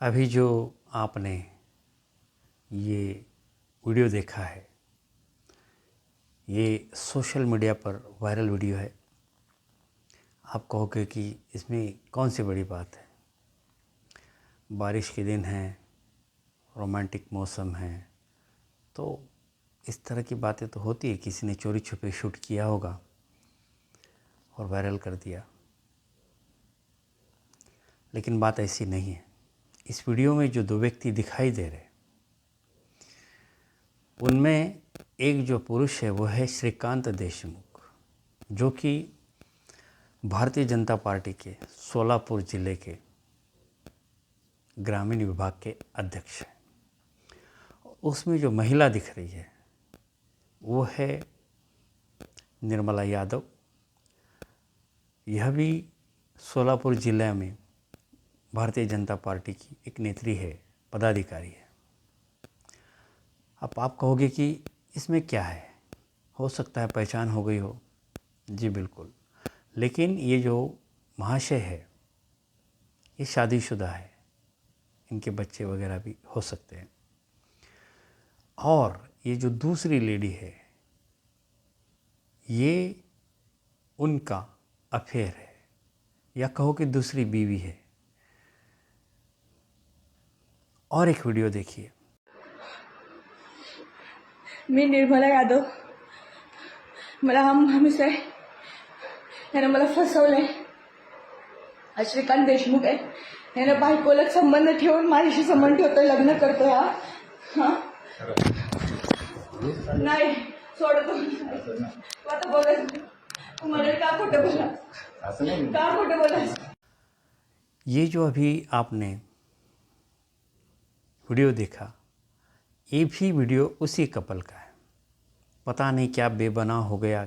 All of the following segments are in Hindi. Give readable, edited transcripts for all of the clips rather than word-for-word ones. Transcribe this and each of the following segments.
अभी जो आपने ये वीडियो देखा है, ये सोशल मीडिया पर वायरल वीडियो है। आप कहोगे कि इसमें कौन सी बड़ी बात है। बारिश के दिन हैं, रोमांटिक मौसम है, तो इस तरह की बातें तो होती है। किसी ने चोरी छुपे शूट किया होगा और वायरल कर दिया, लेकिन बात ऐसी नहीं है। इस वीडियो में जो दो व्यक्ति दिखाई दे रहे, उनमें एक जो पुरुष है वो है श्रीकांत देशमुख, जो कि भारतीय जनता पार्टी के सोलापुर जिले के ग्रामीण विभाग के अध्यक्ष हैं। उसमें जो महिला दिख रही है वो है निर्मला यादव। यह भी सोलापुर जिले में भारतीय जनता पार्टी की एक नेत्री है, पदाधिकारी है। अब आप कहोगे कि इसमें क्या है, हो सकता है पहचान हो गई हो। जी बिल्कुल, लेकिन ये जो महाशय है ये शादीशुदा है, इनके बच्चे वगैरह भी हो सकते हैं। और ये जो दूसरी लेडी है ये उनका अफेयर है, या कहो कि दूसरी बीवी है। और एक वीडियो देखिए। मी निर्मला यादव, मला हा माणूस आहे, यानं मला फसवलंय. हा श्रीकांत देशमुख आहे, यानं बायकोला संबंध ठेवून माझ्याशी संबंध ठेवतोय, लग्न करतोय. हा नाही सोडतो. तू आता बोलायचं तू मला का खोटं बोला, का खोटं बोलायचं. ये जो अभी आपने वीडियो देखा, ये भी वीडियो उसी कपल का है। पता नहीं क्या बेबना हो गया,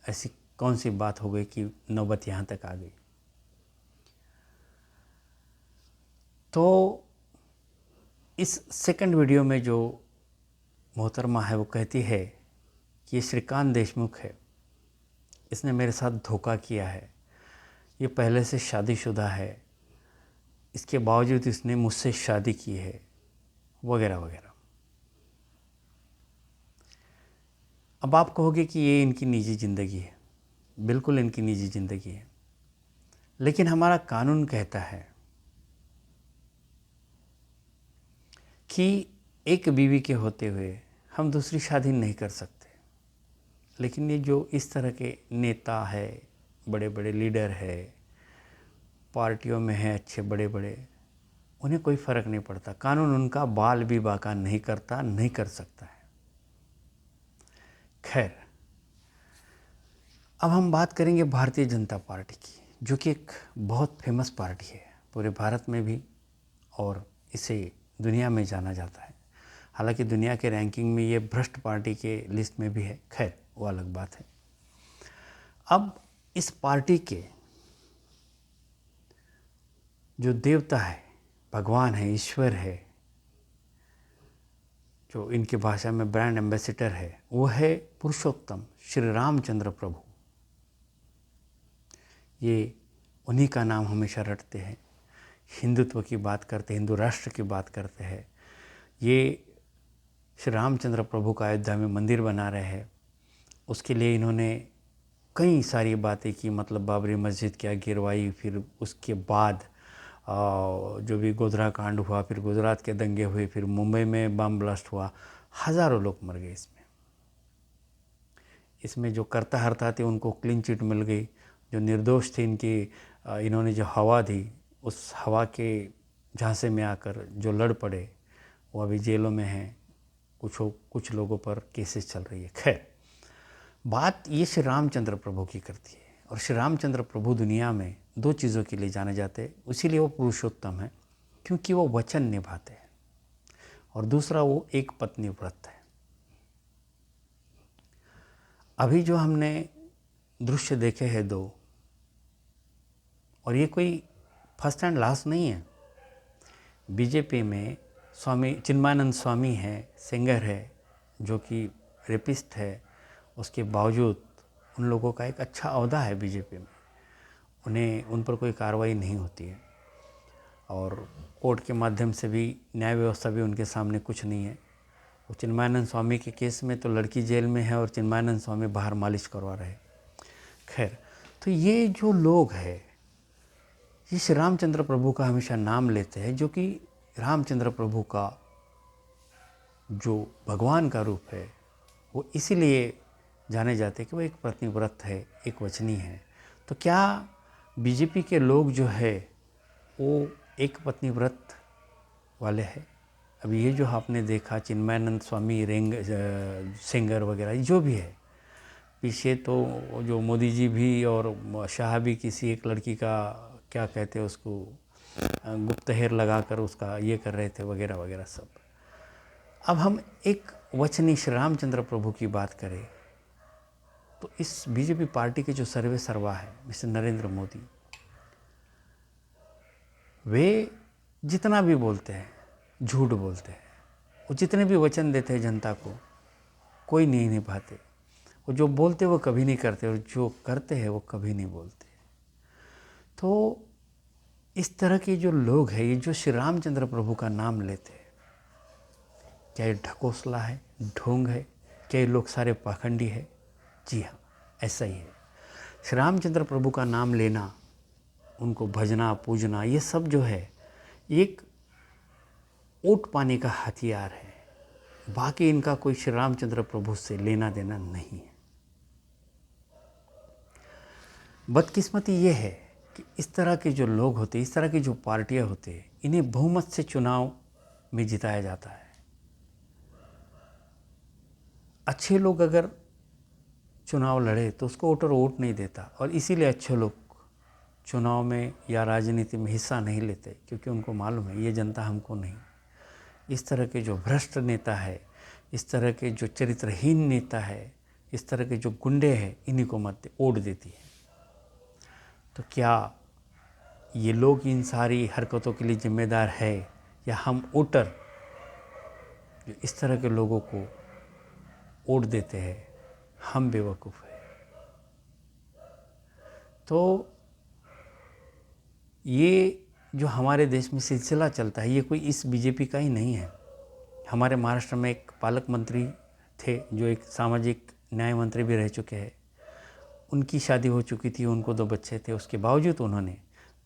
ऐसी कौन सी बात हो गई कि नौबत यहाँ तक आ गई। तो इस सेकंड वीडियो में जो मोहतरमा है वो कहती है कि ये श्रीकांत देशमुख है, इसने मेरे साथ धोखा किया है, ये पहले से शादीशुदा है, इसके बावजूद इसने मुझसे शादी की है, वगैरह वगैरह। अब आप कहोगे कि ये इनकी निजी ज़िंदगी है। बिल्कुल इनकी निजी ज़िंदगी है, लेकिन हमारा कानून कहता है कि एक बीवी के होते हुए हम दूसरी शादी नहीं कर सकते। लेकिन ये जो इस तरह के नेता है, बड़े बड़े लीडर है, पार्टियों में है अच्छे बड़े बड़े, उन्हें कोई फ़र्क नहीं पड़ता। कानून उनका बाल भी बाका नहीं करता, नहीं कर सकता है। खैर, अब हम बात करेंगे भारतीय जनता पार्टी की, जो कि एक बहुत फेमस पार्टी है पूरे भारत में भी, और इसे दुनिया में जाना जाता है। हालांकि दुनिया के रैंकिंग में ये भ्रष्ट पार्टी के लिस्ट में भी है, खैर वो अलग बात है। अब इस पार्टी के जो देवता है, भगवान है, ईश्वर है, जो इनकी भाषा में ब्रांड एम्बेसडर है, वो है पुरुषोत्तम श्री रामचंद्र प्रभु। ये उन्हीं का नाम हमेशा रटते हैं, हिंदुत्व की बात करते हैं, हिंदू राष्ट्र की बात करते हैं। ये श्री रामचंद्र प्रभु का अयोध्या में मंदिर बना रहे हैं, उसके लिए इन्होंने कई सारी बातें की। मतलब बाबरी मस्जिद क्या गिरवाई, फिर उसके बाद जो भी गोधरा कांड हुआ, फिर गुजरात के दंगे हुए, फिर मुंबई में बम ब्लास्ट हुआ, हज़ारों लोग मर गए इसमें जो करता हरता थे उनको क्लीन चिट मिल गई। जो निर्दोष थे इन्होंने जो हवा दी, उस हवा के झांसे में आकर जो लड़ पड़े वो अभी जेलों में हैं। कुछ लोगों पर केसेस चल रही है। खैर, बात ये श्री रामचंद्र प्रभु की करती है, और श्री रामचंद्र प्रभु दुनिया में दो चीज़ों के लिए जाने जाते हैं। इसीलिए वो पुरुषोत्तम है, क्योंकि वो वचन निभाते हैं, और दूसरा वो एक पत्नी व्रत है। अभी जो हमने दृश्य देखे हैं दो, और ये कोई फर्स्ट एंड लास्ट नहीं है। बीजेपी में स्वामी चिन्मयानंद स्वामी है, सिंगर है, जो कि रेपिस्ट है, उसके बावजूद उन लोगों का एक अच्छा ओहदा है बीजेपी में, उन पर कोई कार्रवाई नहीं होती है। और कोर्ट के माध्यम से भी न्याय व्यवस्था भी उनके सामने कुछ नहीं है। वो चिन्मयानंद स्वामी के केस में तो लड़की जेल में है और चिन्मयानंद स्वामी बाहर मालिश करवा रहे। खैर, तो ये जो लोग हैं ये श्री रामचंद्र प्रभु का हमेशा नाम लेते हैं, जो कि रामचंद्र प्रभु का जो भगवान का रूप है वो इसीलिए जाने जाते हैं कि वो एक पतिव्रत है, एक वचनी है। तो क्या बीजेपी के लोग जो है वो एक पत्नीव्रत वाले हैं? अभी ये जो आपने देखा चिन्मयानंद स्वामी सिंगर वगैरह जो भी है, पीछे तो जो मोदी जी भी और शाह भी किसी एक लड़की का क्या कहते हैं उसको गुप्तहेर लगाकर उसका ये कर रहे थे वगैरह वगैरह सब। अब हम एक वचनी श्री रामचंद्र प्रभु की बात करें तो इस बीजेपी पार्टी के जो सर्वे सर्वा है मिस्टर नरेंद्र मोदी, वे जितना भी बोलते हैं झूठ बोलते हैं। वो जितने भी वचन देते हैं जनता को कोई नहीं निभाते। वो जो बोलते वो कभी नहीं करते और जो करते हैं वो कभी नहीं बोलते। तो इस तरह के जो लोग हैं, ये जो श्री रामचंद्र प्रभु का नाम लेते हैं, क्या ये ढकोसला है, ढोंग है? क्या ये लोग सारे पाखंडी है? जी हाँ, ऐसा ही है। श्री रामचंद्र प्रभु का नाम लेना, उनको भजना पूजना, ये सब जो है एक वोट पाने का हथियार है। बाकी इनका कोई श्री रामचंद्र प्रभु से लेना देना नहीं है। बदकिस्मती ये है कि इस तरह के जो लोग होते, इस तरह की जो पार्टियां होते हैं, इन्हें बहुमत से चुनाव में जिताया जाता है। अच्छे लोग अगर चुनाव लड़े तो उसको वोटर वोट नहीं देता, और इसीलिए अच्छे लोग चुनाव में या राजनीति में हिस्सा नहीं लेते, क्योंकि उनको मालूम है ये जनता हमको नहीं। इस तरह के जो भ्रष्ट नेता है, इस तरह के जो चरित्रहीन नेता है, इस तरह के जो गुंडे हैं, इन्हीं को मत वोट देती है। तो क्या ये लोग इन सारी हरकतों के लिए जिम्मेदार है, या हम वोटर जो इस तरह के लोगों को वोट देते हैं, हम बेवकूफ़ हैं? तो ये जो हमारे देश में सिलसिला चलता है, ये कोई इस बीजेपी का ही नहीं है। हमारे महाराष्ट्र में एक पालक मंत्री थे जो एक सामाजिक न्याय मंत्री भी रह चुके हैं। उनकी शादी हो चुकी थी, उनको 2 बच्चे थे। उसके बावजूद उन्होंने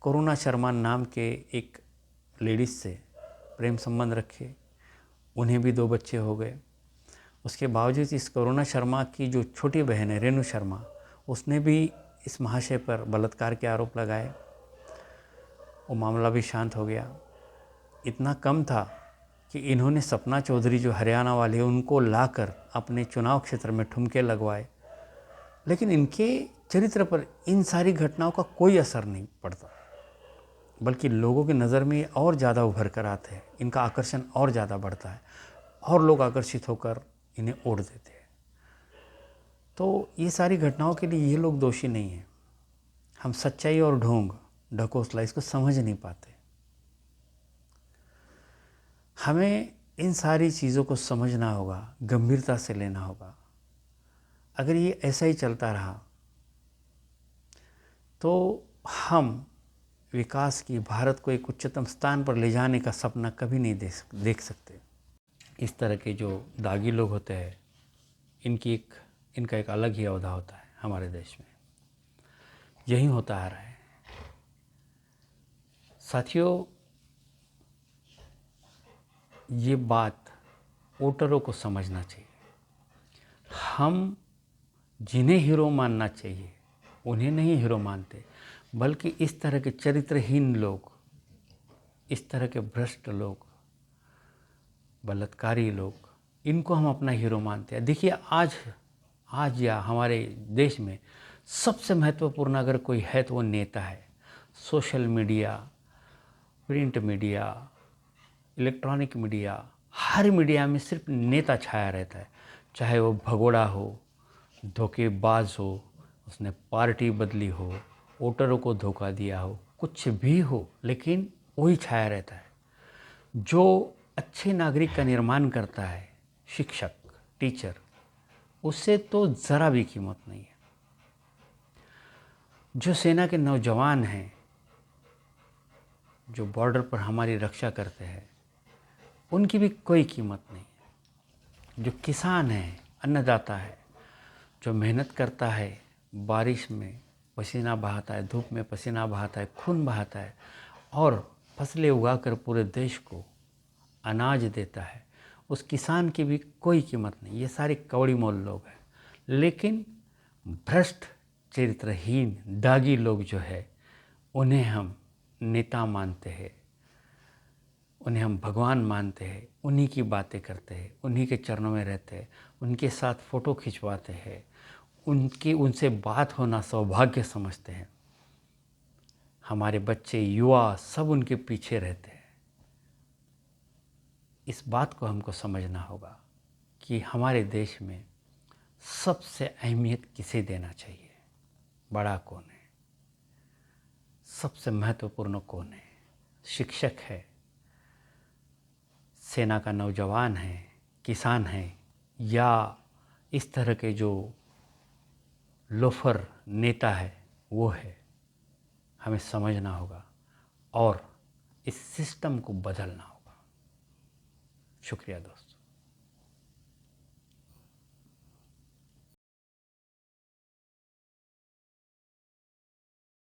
करुणा शर्मा नाम के एक लेडीज़ से प्रेम संबंध रखे, उन्हें भी 2 बच्चे हो गए। उसके बावजूद इस करुणा शर्मा की जो छोटी बहन है रेणु शर्मा, उसने भी इस महाशय पर बलात्कार के आरोप लगाए। वो मामला भी शांत हो गया। इतना कम था कि इन्होंने सपना चौधरी जो हरियाणा वाले हैं, उनको लाकर अपने चुनाव क्षेत्र में ठुमके लगवाए, लेकिन इनके चरित्र पर इन सारी घटनाओं का कोई असर नहीं पड़ता, बल्कि लोगों की नज़र में और ज़्यादा उभर कर आते हैं। इनका आकर्षण और ज़्यादा बढ़ता है और लोग आकर्षित होकर इन्हें वोट देते हैं। तो ये सारी घटनाओं के लिए ये लोग दोषी नहीं हैं। हम सच्चाई और ढोंग, ढकोसला, इसको समझ नहीं पाते। हमें इन सारी चीज़ों को समझना होगा, गंभीरता से लेना होगा। अगर ये ऐसा ही चलता रहा तो हम विकास की, भारत को एक उच्चतम स्थान पर ले जाने का सपना कभी नहीं देख सकते। इस तरह के जो दागी लोग होते हैं, इनका एक अलग ही अवधा होता है हमारे देश में। यही होता आ रहा है। साथियों, ये बात वोटरों को समझना चाहिए। हम जिन्हें हीरो मानना चाहिए उन्हें नहीं हीरो मानते, बल्कि इस तरह के चरित्रहीन लोग, इस तरह के भ्रष्ट लोग, बलात्कारी लोग, इनको हम अपना हीरो मानते हैं। देखिए, आज या हमारे देश में सबसे महत्वपूर्ण अगर कोई है तो वो नेता है। Social media, print media, electronic media, हर मीडिया में सिर्फ नेता छाया रहता है। चाहे वो भगोड़ा हो, धोखेबाज हो, उसने पार्टी बदली हो, वोटरों को धोखा दिया हो, कुछ भी हो, लेकिन वही छाया रहता है। जो अच्छे नागरिक का निर्माण करता है, शिक्षक, टीचर, उससे तो ज़रा भी कीमत नहीं है। जो सेना के नौजवान हैं, जो बॉर्डर पर हमारी रक्षा करते हैं, उनकी भी कोई कीमत नहीं है। जो किसान है, अन्नदाता है, जो मेहनत करता है, बारिश में पसीना बहाता है, धूप में पसीना बहाता है, खून बहाता है और फसलें उगाकर पूरे देश को अनाज देता है, उस किसान की भी कोई कीमत नहीं। ये सारे कौड़ी मोल लोग हैं। लेकिन भ्रष्ट, चरित्रहीन, दागी लोग जो है, उन्हें हम नेता मानते हैं, उन्हें हम भगवान मानते हैं, उन्हीं की बातें करते हैं, उन्हीं के चरणों में रहते हैं, उनके साथ फ़ोटो खिंचवाते हैं, उनसे बात होना सौभाग्य समझते हैं। हमारे बच्चे, युवा सब उनके पीछे रहते हैं। इस बात को हमको समझना होगा कि हमारे देश में सबसे अहमियत किसे देना चाहिए। बड़ा कौन है, सबसे महत्वपूर्ण कौन है? शिक्षक है, सेना का नौजवान है, किसान है, या इस तरह के जो लोफर नेता है वो है? हमें समझना होगा और इस सिस्टम को बदलना होगा। शुक्रिया दोस्तों।